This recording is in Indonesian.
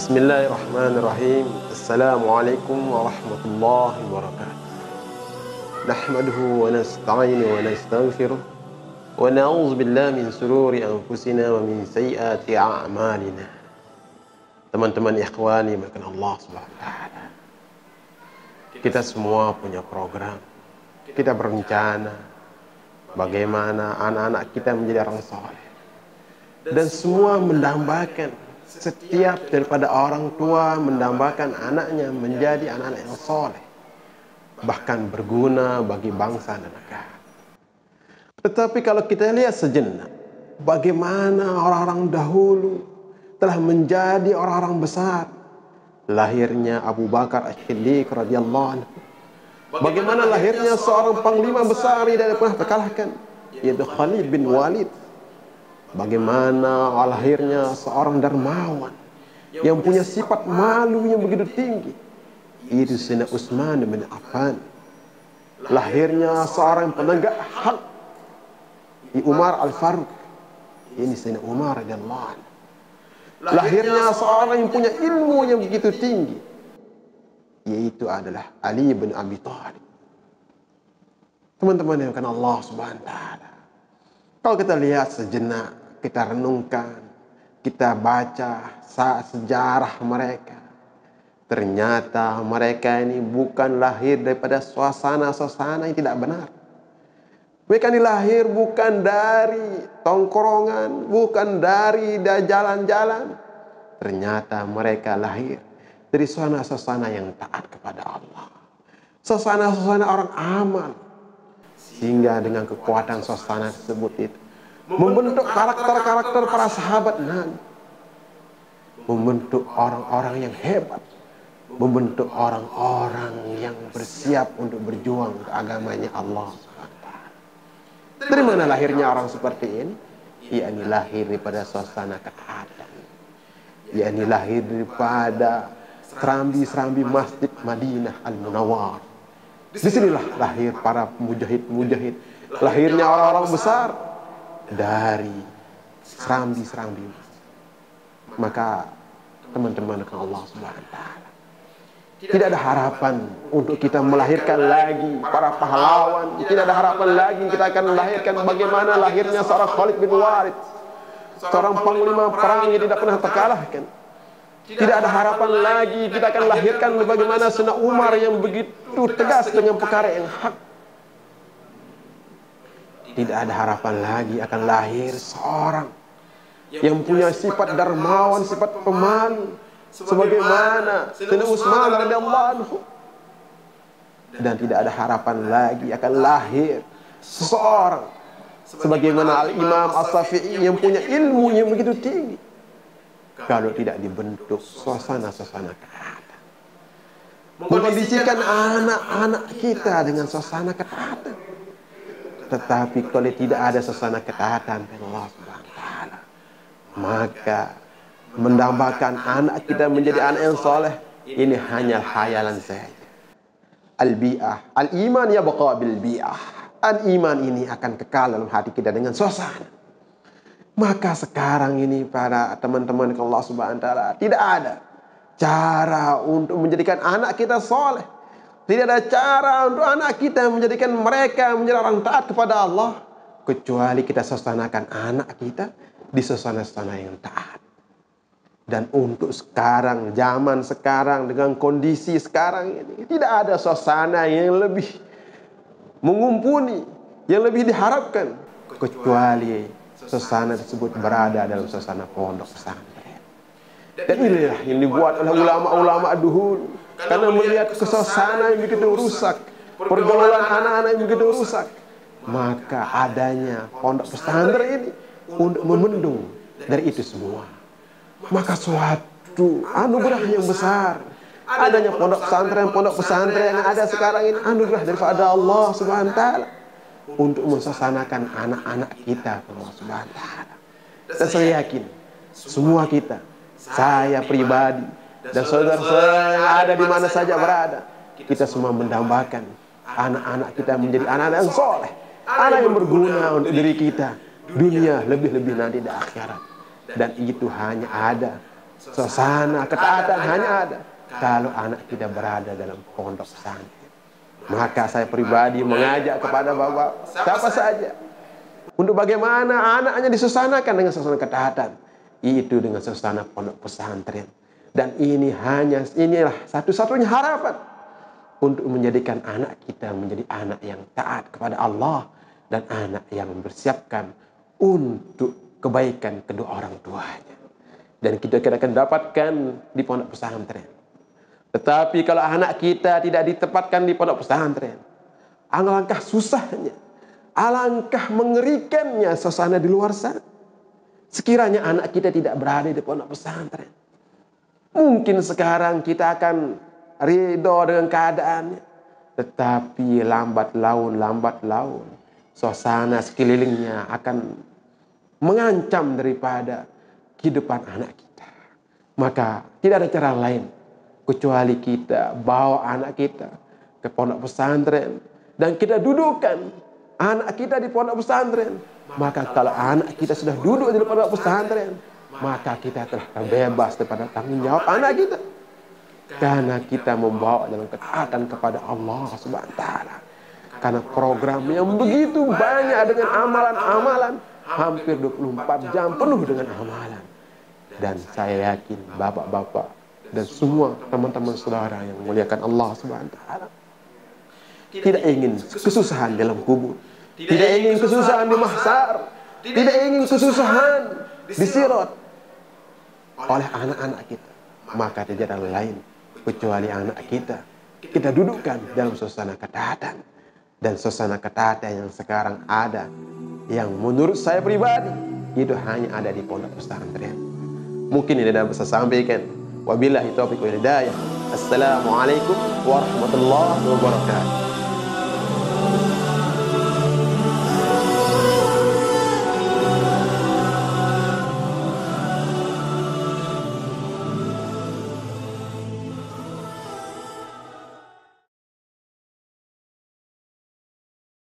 Bismillahirrahmanirrahim. Assalamualaikum warahmatullahi wabarakatuh. Nahmaduhu wa nasta'inu wa nastaghfiruh wa na'udzu billahi min sururi anfusina wa min sayyiati a'malina. Teman-teman ikhwani makan Allah Subhanahu wa taala. Kita semua punya program. Kita berencana bagaimana anak-anak kita menjadi orang saleh. Dan semua mendambakan, setiap daripada orang tua mendambakan anaknya menjadi anak-anak yang soleh, bahkan berguna bagi bangsa dan negara. Tetapi kalau kita lihat sejenak, bagaimana orang-orang dahulu telah menjadi orang-orang besar. Lahirnya Abu Bakar As-Siddiq radhiyallahu anhu. Bagaimana lahirnya seorang panglima besar yang tidak pernah terkalahkan, yaitu Khalid bin Walid. Bagaimana lahirnya seorang dermawan yang punya sifat malu yang begitu tinggi, yaitu Sayyidina Utsman bin Affan. Lahirnya seorang penegak hak, Umar Al-Faruq, ini Sayyidina Umar radhiyallahu anhu. Lahirnya seorang yang punya ilmu yang begitu tinggi, yaitu adalah Ali bin Abi Thalib. Teman-teman yang akan Allah Subhanahu wa taala, kalau kita lihat sejenak, kita renungkan, kita baca sejarah mereka, ternyata mereka ini bukan lahir daripada suasana-suasana yang tidak benar. Mereka ini lahir bukan dari tongkrongan, bukan dari jalan-jalan. Ternyata mereka lahir dari suasana-suasana yang taat kepada Allah, suasana-suasana orang amal. Sehingga dengan kekuatan suasana tersebut itu membentuk karakter-karakter para sahabat Nabi, membentuk orang-orang yang hebat, membentuk orang-orang yang bersiap untuk berjuang ke agamanya Allah. Dari mana lahirnya orang seperti ini? Yakni lahir daripada suasana ketaatan, yakni lahir daripada serambi-serambi Masjid Madinah Al-Munawwar. Disinilah lahir para mujahid-mujahid. Lahirnya orang-orang besar dari serambi-serambi. Maka teman-teman dengan Allah Subhanahu wa taala, tidak ada harapan untuk kita melahirkan lagi para pahlawan. Tidak ada harapan lagi kita akan melahirkan bagaimana lahirnya seorang Khalid bin Walid, seorang panglima perang yang tidak pernah terkalahkan. Tidak ada harapan lagi kita akan lahirkan bagaimana Sayyidina Umar yang begitu tegas dengan perkara yang hak. Tidak ada harapan lagi akan lahir seorang yang punya sifat dermawan, sifat pemalu, sebagaimana Sayyidina Utsman radhiyallahu anhu. Dan tidak ada harapan lagi akan lahir seseorang sebagaimana Al-Imam As-Syafi'i yang punya ilmu yang begitu tinggi, kalau tidak dibentuk suasana-suasana ketaatan. Mengkondisikan anak-anak kita dengan suasana ketaatan. Tetapi kalau tidak ada suasana ketaatan dari Allah Subhanahu wa taala, maka mendambakan anak kita menjadi anak yang soleh ini hanya khayalan saja. Al-bi'ah, al-iman yabqa bil bi'ah. Al-iman ini akan kekal dalam hati kita dengan suasana. Maka sekarang ini para teman-teman Allah Subhanahu wa taala, tidak ada cara untuk menjadikan anak kita soleh. Tidak ada cara untuk anak kita menjadikan mereka menjadi orang taat kepada Allah, kecuali kita suasanakan anak kita di suasana-suasana yang taat. Dan untuk sekarang, zaman sekarang, dengan kondisi sekarang ini, tidak ada suasana yang lebih mengumpuni, yang lebih diharapkan, kecuali suasana tersebut berada dalam suasana pondok pesantren. Dan inilah yang dibuat oleh ulama-ulama dahulu, karena melihat suasana yang begitu rusak, pergaulan anak-anak yang begitu rusak, maka adanya pondok pesantren ini untuk membendung dari itu semua. Maka suatu anugerah yang besar, adanya pondok pesantren yang ada sekarang ini, anugerah daripada Allah Subhanahu wa taala untuk mensuasanakan anak-anak kita ke Allah Subhanahu wa taala. Dan saya yakin semua kita, saya pribadi dan saudara-saudara yang ada di mana saja berada, kita semua mendambakan anak-anak kita menjadi anak-anak yang soleh, anak yang berguna untuk diri kita, dunia lebih-lebih nanti di akhirat. Dan itu hanya ada suasana ketaatan hanya ada kalau anak kita berada dalam pondok pesantren. Maka saya pribadi mengajak kepada bapak siapa saja untuk bagaimana anaknya disusanakan dengan suasana ketaatan, itu dengan suasana pondok pesantren. Dan inilah satu-satunya harapan untuk menjadikan anak kita menjadi anak yang taat kepada Allah dan anak yang mempersiapkan untuk kebaikan kedua orang tuanya. Dan kita akan dapatkan di pondok pesantren. Tetapi kalau anak kita tidak ditempatkan di pondok pesantren, alangkah susahnya, alangkah mengerikannya suasana di luar sana. Sekiranya anak kita tidak berada di pondok pesantren, mungkin sekarang kita akan ridho dengan keadaannya. Tetapi lambat laun, suasana sekelilingnya akan mengancam daripada kehidupan anak kita. Maka tidak ada cara lain kecuali kita bawa anak kita ke pondok pesantren dan kita dudukkan anak kita di pondok pesantren. Maka kalau anak kita sudah duduk di pondok pesantren, maka kita telah terbebas daripada tanggung jawab anak kita. Karena kita membawa dalam ketaatan kepada Allah Subhanahu wa taala. Karena program yang begitu banyak dengan amalan-amalan, hampir 24 jam penuh dengan amalan. Dan saya yakin bapak-bapak dan semua teman-teman saudara yang memuliakan Allah Subhanahu wa taala tidak ingin kesusahan dalam kubur, tidak ingin kesusahan di mahsyar, tidak ingin kesusahan di sirat oleh anak-anak kita. Maka tidak ada lain kecuali anak kita dudukkan dalam suasana ketaatan. Dan suasana ketaatan yang sekarang ada, yang menurut saya pribadi itu hanya ada di pondok pesantren. Mungkin ini dapat saya sampaikan. Wabillahi taufiq wal hidayah. Assalamualaikum warahmatullahi wabarakatuh.